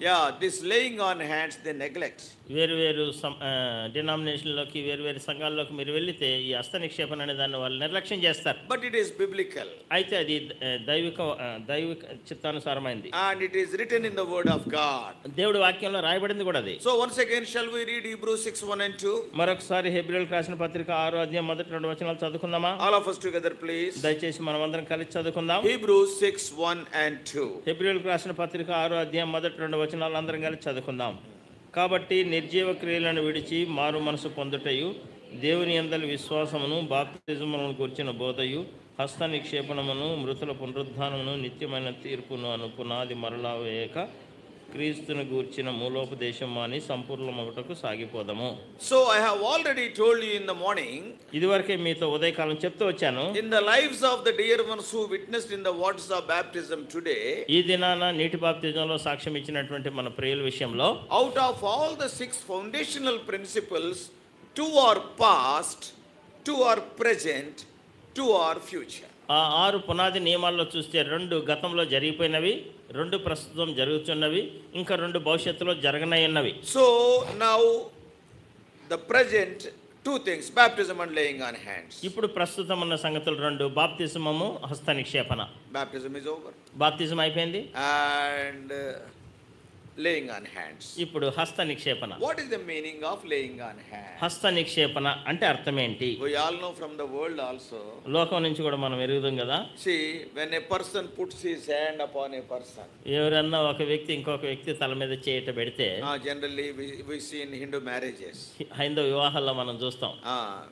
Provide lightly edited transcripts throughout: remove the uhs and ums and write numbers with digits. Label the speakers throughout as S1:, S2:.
S1: Yeah, this laying on hands they neglect.
S2: వేరు వేరు డినామినేషన్లోకి వేరు వేరు సంఘాల్లోకి మీరు వెళితే ఈ హస్త నిక్షేపణ అనే దాన్ని వాళ్ళు నిర్లక్ష్యం చేస్తారు.
S1: But it is biblical.
S2: అయితే అది దైవిక చిత్తానుసారమైంది.
S1: And it is written in the word of God.
S2: దేవుడి వాక్యంలో రాయబడింది కూడా అది.
S1: So once again shall we read Hebrews 6:1 and 2?
S2: మరొకసారి హెబ్రీయులకు రాసిన పత్రిక 6వ అధ్యాయం మొదటి 2 వచనాలు చదువుకుందామా?
S1: All of us together please.
S2: దయచేసి మనం అందరం కలిసి చదువుకుందాం.
S1: Hebrews 6:1 and 2.
S2: హెబ్రీయులకు రాసిన పత్రిక 6వ అధ్యాయం మొదటి 2 వచనాలు అందరం కలిసి చదువుకుందాం. కాబట్టి నిర్జీవ క్రియలను విడిచి మారు మనసు పొందుటయు, దేవుని యందలి విశ్వాసమును, బాప్తిజములను కూర్చిన బోధయు, హస్త నిక్షేపణమును, మృతుల పునరుద్ధానమును, నిత్యమైన తీర్పును అను పునాది మరలా వేయక క్రీస్తును గూర్చిన మూలోపదేశం అని సంపూర్ణమగుటకు సాగిపోదాము.
S1: So I have already told you in the morning,
S2: ఇదివరకే మీతో ఉదయకాలం చెప్తూ వచ్చాను,
S1: in the lives of the dear ones who witnessed in the waters of baptism today,
S2: ఈ దినాన నీటి బాప్తిజంలో సాక్ష్యం ఇచ్చినటువంటి మన ప్రియుల విషయంలో,
S1: out of all the 6 foundational principles, 2 are past, 2 are present, 2 are future.
S2: ఆ 6 పునాది నియమాల్లో చూస్తే 2 గతంలో జరిగిపోయినవి, 2 ప్రస్తుతం జరుగుతున్నవి, ఇంకా 2 భవిష్యత్తులో జరగనయ్యున్నవి.
S1: So now the present 2 things, baptism and laying on hands.
S2: ఇప్పుడు ప్రస్తుతం ఉన్న సంగతులు 2, బాప్తిజమము, హస్త నిక్షేపణ.
S1: Baptism is over
S2: బాప్తిజం అయిపోయింది
S1: and laying on hands.
S2: ఇప్పుడు హస్త నిక్షేపణ.
S1: What is the meaning of laying on hands?
S2: హస్త నిక్షేపణ అంటే అర్థం ఏంటి?
S1: We all know from the world also.
S2: లోకం నుంచి కూడా మనం ఎరుగుదాం కదా.
S1: See, when a person puts his hand upon a person,
S2: ఎవరన్నా ఒక వ్యక్తి ఇంకొక వ్యక్తి తల మీద చేయట పెడితే,
S1: generally we see in Hindu marriages,
S2: హైందవ వివాహాల్లో మనం చూస్తాం,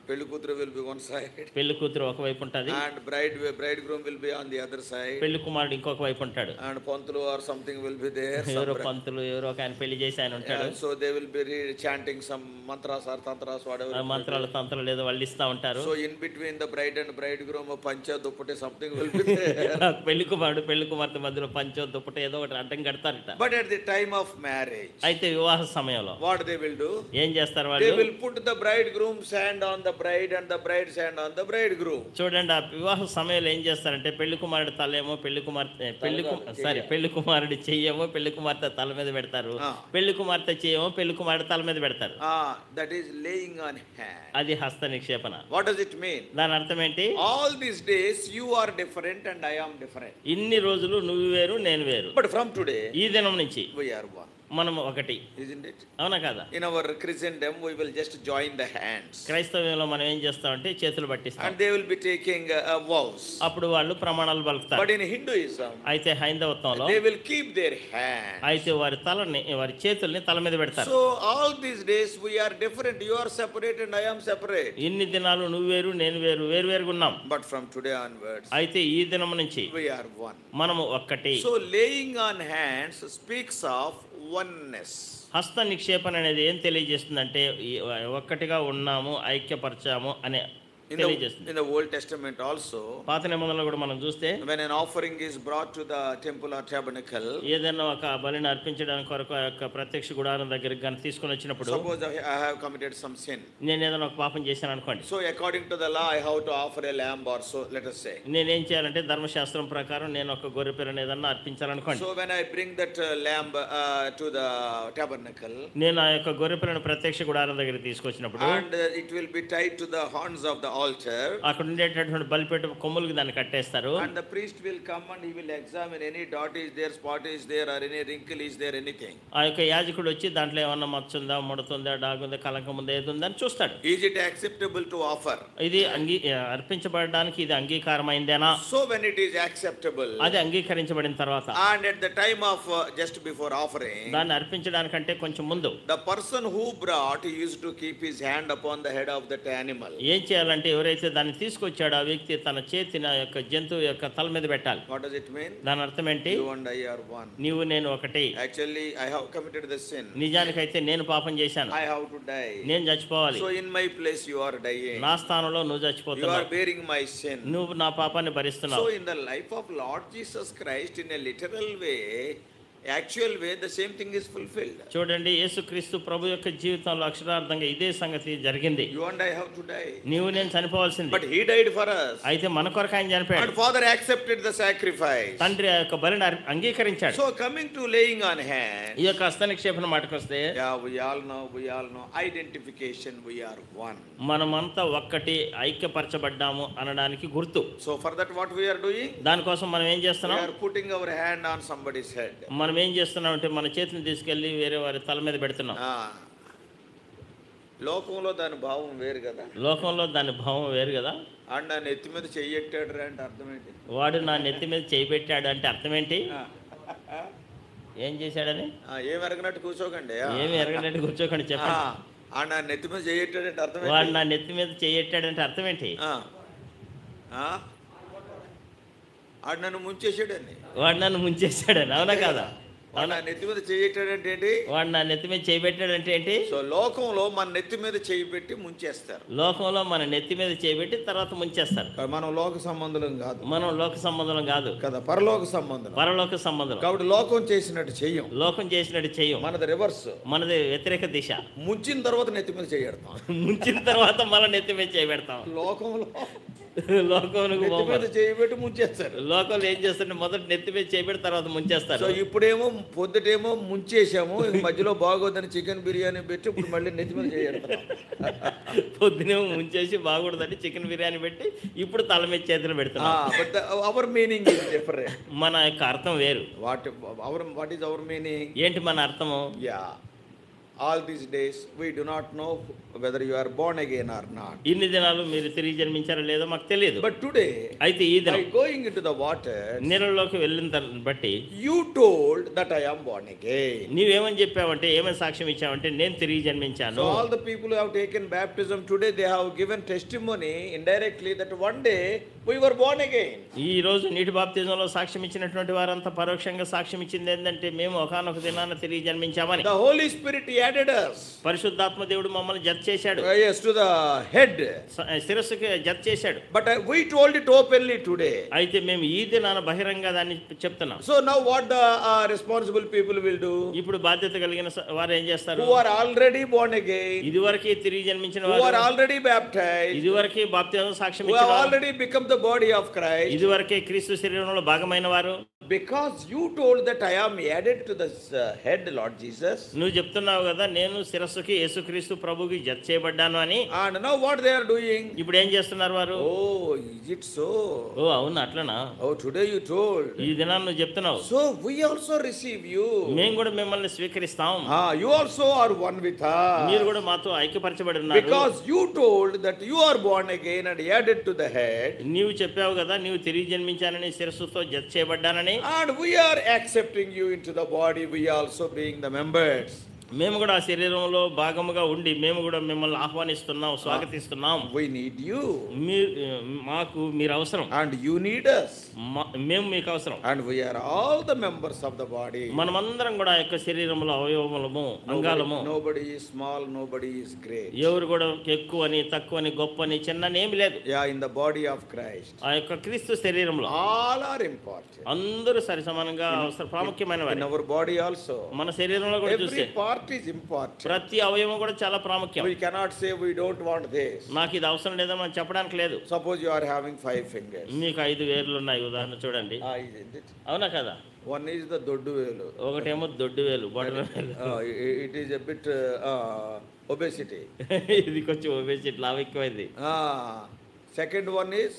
S1: పెళ్లి కూతురు will be one side,
S2: పెళ్లి కూతురు ఒక వైపు ఉంటుంది,
S1: and bridegroom will be on the other side,
S2: పెళ్లి కుమారుడు ఇంకొక వైపు ఉంటాడు,
S1: and Pantulu or something will be there,
S2: ఎవరో పంతులు ఎవరో ఒక ఆయన పెళ్లి చేసి ఆయన ఉంటాడు.
S1: so they will be chanting some mantras or tantras, whatever,
S2: మంత్రాలు తంత్రాలు ఏదో వాళ్ళు ఇస్తా ఉంటారు.
S1: so in between the bride and bridegroom పంచ దుప్పటి something will be there.
S2: పెళ్లి కుమారుడు పెళ్లి కుమార్తె మధ్యలో పంచో దుప్పటి ఏదో ఒకటి అడ్డం కడతారట.
S1: But at the time of marriage,
S2: అయితే వివాహ సమయంలో
S1: what they will do,
S2: ఏం చేస్తారు
S1: they
S2: వాళ్ళు?
S1: will put the bridegroom's hand on the bride and the bride's hand on the bridegroom.
S2: చూడండి, ఆ వివాహ సమయంలో ఏం చేస్తారంటే పెళ్లి కుమారుడు తలేమో పెళ్లి కుమారుడు చెయ్యేమో పెళ్లి కుమార్తె తల మీద పెడతారు, పెళ్లి కుమార్తె చెయ్యేమో పెళ్లి కుమారుడు తల మీద పెడతారు.
S1: That is laying on hand.
S2: అది హస్త నిక్షేపణ.
S1: What does it mean?
S2: దాని అర్థం ఏంటి?
S1: All these days you are different and I am different.
S2: ఇన్ని రోజులు నువ్వు వేరు నేను వేరు,
S1: But from today
S2: ఈ దినం నుంచి
S1: we are one.
S2: మనము ఒకటి,
S1: Isn't it?
S2: అవునా కదా?
S1: In our Christendom we will just join the hands.
S2: క్రైస్తవ్యంలో మనం ఏం చేస్తామంటే చేతులు పట్టిస్తాం,
S1: And they will be taking vows.
S2: అప్పుడు వాళ్ళు ప్రమాణాలు పలుకుతారు.
S1: But in Hinduism,
S2: అయితే హైందవత్వంలో
S1: they will keep their hands.
S2: అయితే వారి చేతుల్ని తల మీద పెడతారు.
S1: So all these days we are different. You are separate and I am separate.
S2: ఇన్ని దినాలు నువ్వు వేరు నేను వేరు, వేరుగా ఉన్నాం.
S1: But from today onwards,
S2: అయితే ఈ దినం నుంచి
S1: we are one.
S2: మనము ఒక్కటి.
S1: So laying on hands speaks of oneness.
S2: హస్త నిక్షేపణ అనేది ఏం తెలియజేస్తుందంటే ఒక్కటిగా ఉన్నాము, ఐక్యపరచాము అనే
S1: In the Old Testament also,
S2: పాత నిబంధనలో కూడా మనం చూస్తే
S1: when an offering is brought to the temple or tabernacle,
S2: ఏదైనా ఒక బలిని అర్పించడానికి కొరకు ఆ యొక్క ప్రత్యక్ష గుడారం దగ్గరికి గాని తీసుకొని వచ్చినప్పుడు,
S1: suppose I have committed some sin,
S2: నేను ఏదైనా ఒక పాపం చేశాను అనుకోండి,
S1: so according to the law I have to offer a lamb or so, let us say,
S2: నేనేం చేయాలంటే ధర్మశాస్త్రం ప్రకారం నేను ఒక గొర్రె పిల్లని ఏదన్నా అర్పించాలనుకోండి,
S1: so when I bring that lamb to the tabernacle,
S2: నేను ఆ యొక్క గొర్రె పిల్లని ప్రత్యక్ష గుడారం దగ్గరికి తీసుకొచ్చినప్పుడు,
S1: and it will be tied to the horns of the altar,
S2: అక్కడ ఉండేటటువంటి బలిపీఠ కొమ్ములకు దాన్ని కట్టేస్తారు,
S1: and the priest will come and he will examine any dot is there, spot is there, or any wrinkle is there, anything.
S2: ఆ యొక్క యాజకుడు వచ్చి దాంట్లో ఏమన్నా మచ్చుందా, ముడతుందా, డాగుందా, కలంకం ఉందా, ఏది ఉందా అని చూస్తాడు.
S1: Is it acceptable to offer?
S2: ఇది అర్పించబడడానికి ఇది అంగీకారమైందేనా?
S1: So when it is acceptable,
S2: అది అంగీకరించబడిన తర్వాత,
S1: and at the time of just before offering,
S2: దాన్ని అర్పించడానికంటే కొంచెం ముందు
S1: the person who brought used to keep his hand upon the head of that animal.
S2: ఏం చేయాలంటే ఎవరైతే దాన్ని తీసుకొచ్చాడో ఆ వ్యక్తి తన చేతిని ఆ యొక్క జంతువు యొక్క తల మీద పెట్టాలి.
S1: What does it mean?
S2: దాని అర్థం ఏంటి?
S1: You and I are one.
S2: నీవు నేను ఒకటి.
S1: Actually I have committed the sin.
S2: నిజానికైతే నేను పాపం చేశాను,
S1: I have to die.
S2: నేను చచ్చిపోవాలి.
S1: So in my place you are dying.
S2: నా స్థానంలో నువ్వు
S1: You
S2: చచ్చిపోతున్నావు,
S1: are bearing my sin.
S2: నువ్వు నా పాపాన్ని భరిస్తున్నావు.
S1: So in the life of Lord Jesus Christ, in a literal way, actual way the same thing is fulfilled.
S2: చూడండి, యేసుక్రీస్తు ప్రభు యొక్క జీవితంలో అక్షరార్థంగా ఇదే సంగతి జరిగింది.
S1: You and I have to die.
S2: నీవు నేను చనిపోవాల్సింది,
S1: But he died for us.
S2: అయితే మన కొరకు ఆయన చనిపోయాడు.
S1: And Father accepted the sacrifice.
S2: తండ్రి ఆ యొక్క బలిని అంగీకరించాడు.
S1: So coming to laying on hands,
S2: ఈ యొక్క హస్తనిక్షేపణ మాటకొస్తే,
S1: yeah, we all know identification, we are one.
S2: మనమంతా ఒక్కటి, ఐక్యపరచబడ్డాము అనడానికి గుర్తు.
S1: So for that what we are doing?
S2: దానికోసం మనం ఏం
S1: We
S2: చేస్తున్నాం?
S1: are putting our hand on somebody's head.
S2: మనం ఏం చేస్తున్నాం అంటే మన చేతిని తీసుకెళ్లి వేరే వారి తల మీద పెడుతున్నాం.
S1: లోకంలో దాని భావం వేరు కదా.
S2: లోకంలో దాని భావం వేరు కదా.
S1: అండ్ నా నెత్తి మీద చెయ్యెట్టాడు రా అంటే అర్థం ఏంటి?
S2: వాడు నా నెత్తి మీద చేయి పెట్టాడు అంటే అర్థం ఏంటి? ఏం చేశాడని?
S1: ఏం ఎరగనట్టు కూర్చోకండి,
S2: ఏమి ఎరగనట్టు కూర్చోకండి, చెప్పండి.
S1: నా నెత్తి మీద చెయ్యెట్టాడంటే అర్థం ఏంటి?
S2: వాడు నా నెత్తి మీద చెయ్యెట్టాడంటే అర్థం ఏంటి?
S1: ఆడు నన్ను ముంచేసాడని.
S2: వాడు నన్ను ముంచేశాడని, అవునా కాదా?
S1: నా నెత్తి మీద చెయ్యెట్టాడంటే ఏంటి?
S2: వాడు నా నెత్తి మీద చేయి పెట్టాడంటే ఏంటి?
S1: సో లోకంలో మన నెత్తి మీద చేయి పెట్టి ముంచేస్తారు.
S2: లోకంలో మన నెత్తి మీద చేయి పెట్టి తర్వాత ముంచేస్తారు.
S1: మనం లోక సంబంధం కాదు,
S2: మనం లోక సంబంధం కాదు
S1: కదా, పరలోక సంబంధం.
S2: పరలోక సంబంధం
S1: కాబట్టి లోకం చేసినట్టు చెయ్యం,
S2: లోకం చేసినట్టు చెయ్యం.
S1: మనది రివర్స్,
S2: మనది వ్యతిరేక దిశ.
S1: ముంచిన తర్వాత నెత్తి మీద చేయడతాం,
S2: ముంచిన తర్వాత మన నెత్తి మీద చేయి పెడతాం.
S1: లోకంలో
S2: లోకం
S1: చేయబెట్టి ముంచేస్తారు.
S2: లోకంలో ఏం చేస్తారు? మొదటి నెత్తి మీద చేయబెట్టి తర్వాత ముంచేస్తారు.
S1: సో ఇప్పుడేమో పొద్దుటేమో ముంచేసాము, మధ్యలో బాగోదని చికెన్ బిర్యానీ పెట్టి ఇప్పుడు మళ్ళీ నెత్తి మీద చేయడతాం.
S2: పొద్దునేమో ముంచేసి బాగూడదని చికెన్ బిర్యానీ పెట్టి ఇప్పుడు తల మీద చేతులు పెడుతున్నాం.
S1: Our meaning is different.
S2: మన యొక్క అర్థం వేరు.
S1: What is our meaning?
S2: ఏంటి మన అర్థము?
S1: Yeah, all these days we do not know whether you are born again or not.
S2: ఇన్ని దినాలు మీరు తిరిగి జన్మించారో లేదో మాకు తెలియదు.
S1: But today,
S2: అయితే ఈ దినం
S1: by going into the water,
S2: నీళ్ళలోకి వెళ్ళిన బట్టి
S1: you told that I am born again.
S2: నీవేమని చెప్పావంటే, ఏమని సాక్ష్యం ఇచ్చావంటే, నేను తిరిగి జన్మించాను.
S1: So all the people who have taken baptism today, they have given testimony indirectly that one day we were born again.
S2: ఈ రోజు నీటి బాప్తిజంలో సాక్ష్యం ఇచ్చినటువంటి వారంతా పరోక్షంగా సాక్ష్యం ఇచ్చింది ఏంటంటే, మేము ఒకానొక దినాన తిరిగి జన్మించామని.
S1: The Holy Spirit added us.
S2: పరిశుద్ధాత్మ దేవుడు మమ్మల్ని జత చేశాడు.
S1: Yes, to the head.
S2: శిరస్సుకి జత చేశాడు.
S1: But we told it openly today.
S2: అయితే మేము ఈ దినాన బహిరంగ దాన్ని చెప్తున్నాం.
S1: So now what the responsible people will do?
S2: ఇప్పుడు బాధ్యత కలిగిన వారు ఏం చేస్తారు?
S1: Who are already born again,
S2: ఇదివరకే తిరిగి జన్మించిన
S1: who
S2: వారు,
S1: are already baptized,
S2: ఇదివరకే బాప్తిజం సాక్ష్యం
S1: who
S2: ఇచ్చిన
S1: have
S2: వారు,
S1: already become the body of Christ.
S2: ఇదివరకే క్రీస్తు శరీరంలో భాగమైన వారు.
S1: Because you told that I am added to this head, Lord Jesus.
S2: నువ్వు చెప్తున్నావు కదా, నేను శిరస్సుకి యేసుక్రీస్తు ప్రభుకి జత చేయబడ్డాను అని.
S1: And now what they are doing?
S2: ఇప్పుడు ఏం చేస్తున్నారు వారు?
S1: Oh, is it so?
S2: ఓ అవును, అట్లనా?
S1: Oh, today you told.
S2: ఈ దినాన్ని నువ్వు చెప్తున్నావు.
S1: So we also receive you.
S2: మేము కూడా మిమ్మల్ని స్వీకరిస్తాం.
S1: You also are one with us.
S2: మీరు కూడా మాతో ఐక్యపరచబడి ఉన్నారు.
S1: Because you told that you are born again and added to the head.
S2: నీవు చెప్పావు కదా, నీవు తిరిగి జన్మించానని, శిరస్సుతో జత చేయబడ్డానని.
S1: And we are accepting you into the body, we also being the members.
S2: మేము కూడా ఆ శరీరంలో భాగముగా ఉండి మేము కూడా మిమ్మల్ని ఆహ్వానిస్తున్నాం, స్వాగతిస్తున్నాం.
S1: We need you.
S2: మాకు మీరు అవసరం.
S1: And you need us.
S2: మేము మీకు అవసరం.
S1: And we are all the members of the body.
S2: మనమందరం కూడా ఆ యొక్క శరీరంలో అవయవములము, అంగాలము.
S1: Nobody is small, nobody is great.
S2: ఎవరు కూడా ఎక్కువని, తక్కువని, గొప్పని, చిన్నని ఏమి లేదు.
S1: Yeah, in the body of Christ.
S2: ఆ యొక్క క్రీస్తు శరీరంలో
S1: all are important.
S2: అందరూ సరి సమానంగా ప్రాముఖ్యమైన వారు.
S1: In our body also.
S2: మన శరీరంలో కూడా చూస్తే
S1: every part is important.
S2: ప్రతి అవయవం కూడా చాలా ప్రాముఖ్యం.
S1: We cannot say we don't want this.
S2: నాకు ఇది అవసరం లేదా మనం చెప్పడానికి లేదు.
S1: Suppose you are having 5 fingers.
S2: మీకు 5 వేర్లు ఉన్నాయి, ఉదాహరణ చూడండి.
S1: Isn't it?
S2: అవునా కదా?
S1: One is the దొడ్డు వేలు.
S2: ఒకటేమో దొడ్డు వేలు, బొటన వేలు.
S1: It is a bit obesity.
S2: ఇది కొంచెం ఒబేసిటీ, లావు ఎక్కువైంది.
S1: Second one is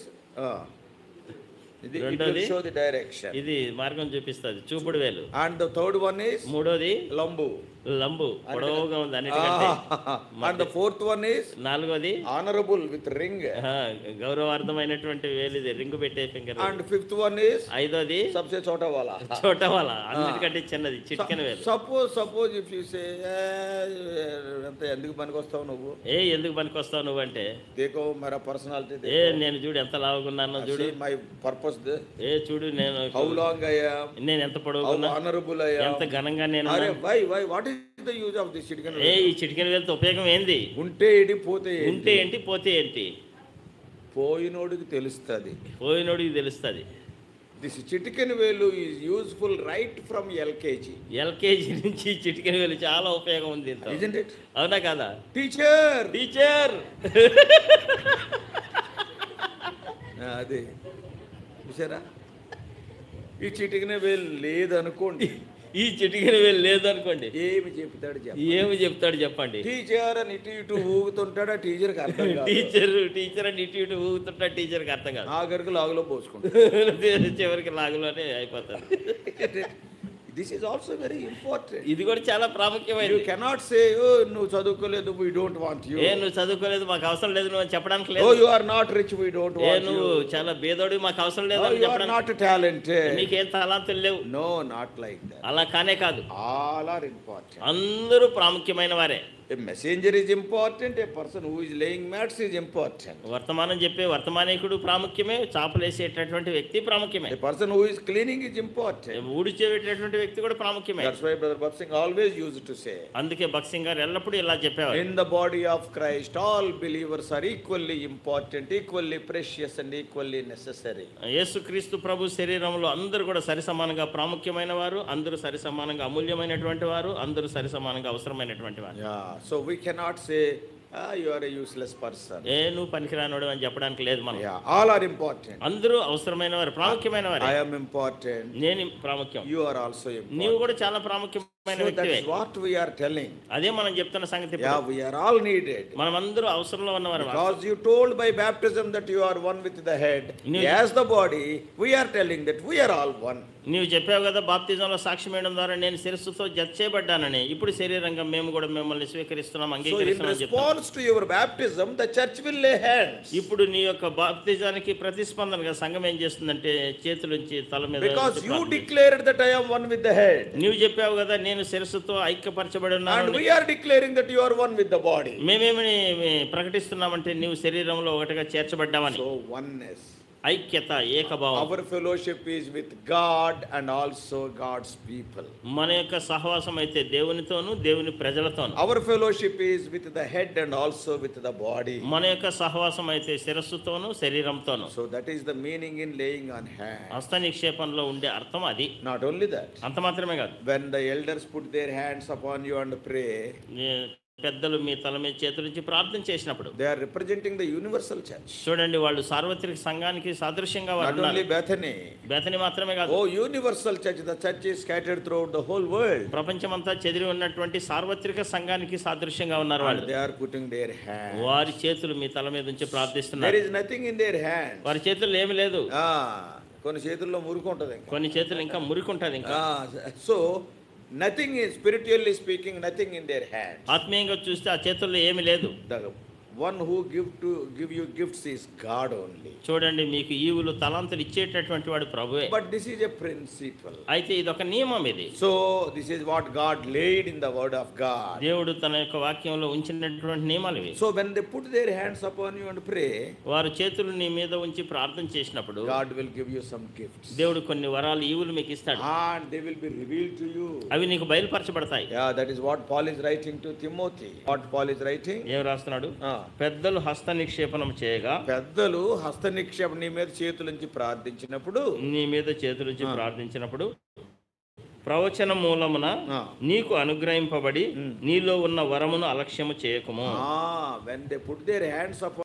S1: it will show the direction.
S2: ఇది మార్గం చూపిస్తుంది, చూపుడు వేలు.
S1: And the third one is
S2: మూడోది
S1: లంబు.
S2: లంబు, పొడవుగా ఉంది అన్నిటికంటే.
S1: And the fourth one is
S2: నాలుగోది
S1: honorable with ring.
S2: గౌరవార్థమైనటువంటి వేలు, ఇది రింగు పెట్టే finger.
S1: And fifth one is
S2: ఐదోది
S1: सबसे छोटा वाला.
S2: చోట వాళ్ళ, అన్నిటికంటే చిన్నది, చిటికెన వేలు.
S1: Suppose if you say అంత ఎందుకు పనికొస్తావు నువ్వు,
S2: ఎందుకు పనికొస్తావు నువ్వు అంటే,
S1: देखो मेरा personality,
S2: నేను చూడు ఎంత లావుకున్నానో చూడు,
S1: my purpose,
S2: చూడు నేను
S1: how long I am,
S2: నేను ఎంత పొడవుకున్నా,
S1: honorable I am,
S2: ఎంత ఘనంగా నేను.
S1: why what is the use of this chicken?
S2: ఈ చిటికెన వేలుతో ఉపయోగం ఏంది?
S1: ఉంటే ఏంటి, పోతే
S2: ఉంటే ఏంటి, పోతే ఏంటి?
S1: పోయినోడికి తెలుస్తుంది.
S2: పోయినోడికి తెలుస్తుంది.
S1: This చిటికెన వేలు is useful right from LKG.
S2: LKG నుంచి చిటికెన వేలు చాలా ఉపయోగం ఉంది దీంతో.
S1: Isn't it?
S2: అవునా కదా?
S1: టీచర్
S2: టీచర్
S1: అదే చూసారా, ఈ చిటికెన వేలు లేదనుకోండి,
S2: ఈ చిటికెన వేలు లేదనుకోండి,
S1: ఏమి చెప్తాడు
S2: ఏమి చెప్తాడు చెప్పండి.
S1: టీచర్ అని ఇటు ఇటు ఊగుతుంటాడు, ఆ టీచర్కి అర్థం కాదు.
S2: టీచర్ అని ఇటు ఇటు ఊగుతుంటా, టీచర్కి అర్థం కాదు.
S1: ఆఖరికి లాగులో పోసుకుంటాడు,
S2: చివరికి లాగులోనే అయిపోతాడు.
S1: This is also very important.
S2: ఇది కూడా చాలా ప్రాముఖ్యమైనది.
S1: యూ కెనాట్ సే నువ్వు చదువుకోలేదు, వీ డోంట్ వాంట్ యూ.
S2: నువ్వు చదువుకోలేదు, మాకు అవసరం లేదు నువ్వు చెప్పడానికి లేదు.
S1: You are not rich, we don't want you.
S2: నువ్వు చాలా బేదోడి, మాకు అవసరం లేదు అని
S1: యు ఆర్ నాట్ టాలెంటెడ్,
S2: నీకేం తలాంతులు లేవు.
S1: No, not like that.
S2: అలా కానే కాదు,
S1: ఆల్ ఆర్ ఇంపార్టెంట్.
S2: అందరూ ప్రాముఖ్యమైన వారే.
S1: A messenger is important, a person who is laying mats is important.
S2: వర్తమానం చెప్పే వర్తమానికుడు ప్రాముఖ్యమే, చాపలేసేటటువంటి వ్యక్తి ప్రాముఖ్యమే.
S1: A person who is cleaning is important.
S2: ఊడిచేటటువంటి వ్యక్తి కూడా ప్రాముఖ్యమే.
S1: That's why Brother Bhaksing always used to say,
S2: అందుకే భక్సింగ్ గారు ఎల్లప్పుడూ ఇలా చెప్పేవారు,
S1: in the body of Christ all believers are equally important, equally precious and equally necessary.
S2: యేసుక్రీస్తు ప్రభు శరీరంలో అందరూ కూడా సరి సమానంగా ప్రాముఖ్యమైన వారు, అందరూ సరి సమానంగా అమూల్యమైనటువంటి వారు, అందరూ సరి సమానంగా అవసరమైనటువంటి వారు.
S1: So we cannot say you are a useless person.
S2: నువ్వు పనికిరానోడు అని చెప్పడానికి లేదు మనం.
S1: All are important.
S2: అందరూ అవసరమైన వారు, ప్రాముఖ్యమైన వారు.
S1: I am important.
S2: నేను ప్రాముఖ్యం.
S1: You are also important.
S2: నీవు కూడా చాలా ప్రాముఖ్యమైన వ్యక్తివే.
S1: That's what we are telling.
S2: అదే మనం చెప్తున్న సంగతి.
S1: We are all needed.
S2: మనం అందరూ అవసరంలో ఉన్నవారు.
S1: Because you told by baptism that you are one with the head. As the body, we are telling that we are all one.
S2: నీవు చెప్పావు కదా, బాప్తిజంలో సాక్ష్యం వేయడం ద్వారా నేను శిరస్సుతో జత చేయబడ్డానని. ఇప్పుడు శరీరంగా మేము కూడా మిమ్మల్ని స్వీకరిస్తున్నాం, అంగీకరిస్తున్నాం.
S1: So in response to your baptism, the church will lay hands.
S2: ఇప్పుడు నీ యొక్క బాప్తిజానికి ప్రతిస్పందనగా సంఘం ఏం చేస్తుందంటే చేతులుంచి తల మీద.
S1: Because you declared that I am one with the head.
S2: నీవు చెప్పావు కదా, నేను శిరస్సుతో ఐక్యపరచబడి ఉన్నాను.
S1: And we are declaring that you are one with the body.
S2: మేమేమని ప్రకటిస్తున్నామంటే నీవు శరీరంలో ఒకటిగా చేర్చబడ్డామని.
S1: So oneness,
S2: ఐక్యత, ఏకభావం.
S1: our fellowship is with God and also God's people.
S2: మన యొక్క సహవాసం అయితే దేవునితోను, దేవుని ప్రజలతోను.
S1: Our fellowship is with the head and also with the body.
S2: మన యొక్క సహవాసం అయితే శిరస్సుతోను, శరీరంతోను.
S1: So that is the meaning in laying on hands.
S2: హస్త నిక్షేపంలో ఉండే అర్థం అది.
S1: Not only that,
S2: అంత మాత్రమే కాదు,
S1: when the elders put their hands upon you and pray,
S2: పెద్దలు మీ తల మీద చేతులుంచి ప్రార్థన చేసినప్పుడు
S1: they are representing the universal church.
S2: చూడండి, వాళ్ళు సార్వత్రిక సంఘానికి సాదృశ్యంగా
S1: Not
S2: ఉన్నారు.
S1: only Bethany.
S2: బేతని మాత్రమే కాదు,
S1: Oh, universal church, the church is scattered throughout the whole world.
S2: ప్రపంచమంతా చెదిరి ఉన్నటువంటి సార్వత్రిక సంఘానికి సాదృశ్యంగా ఉన్నారు వాళ్ళు.
S1: And they are putting their hands.
S2: వారి చేతులు మీ తల మీద ఉంచి ప్రార్థిస్తున్నారు.
S1: There is nothing in their hands.
S2: వారి చేతుల్లో ఏమి లేదు.
S1: కొన్ని చేతుల్లో మురికి ఉంటుంది,
S2: కొన్ని చేతులు ఇంకా మురికుంటది. ఇంకా
S1: so nothing is, spiritually speaking, nothing in their hands.
S2: ఆత్మీయంగా చూస్తే ఆ చేతుల్లో ఏమి లేదు.
S1: The one who give you gifts is God only.
S2: చూడండి, మీకు ఈవులు తలాంతులు ఇచ్చేటటువంటి వాడు ప్రభువే.
S1: But this is a principle.
S2: అయితే ఇది ఒక నియమం ఇది.
S1: So this is what God laid in the word of God.
S2: దేవుడు తన యొక్క వాక్యంలో ఉంచినటువంటి నియమాలు ఇవి.
S1: So when they put their hands upon you and pray,
S2: వారు చేతులు నీ మీద ఉంచి ప్రార్థన చేసినప్పుడు
S1: God will give you some gifts.
S2: దేవుడు కొన్ని వరాలు, ఈవులు మీకు ఇస్తాడు.
S1: And they will be revealed to you.
S2: అవి నీకు బయలుపరచబడతాయి.
S1: That is what Paul is writing to Timothy. What Paul is writing?
S2: ఏం రాస్తున్నాడు? పెద్దలు హస్త నిక్షేపణం చేయగా,
S1: పెద్దలు హస్త నిక్షేపం, నీ మీద చేతులుంచి ప్రార్థించినప్పుడు,
S2: నీ మీద చేతులుంచి ప్రార్థించినప్పుడు ప్రవచన మూలమున నీకు అనుగ్రహింపబడి నీలో ఉన్న వరమును అలక్ష్యము చేయకుము.
S1: when they put their hands upon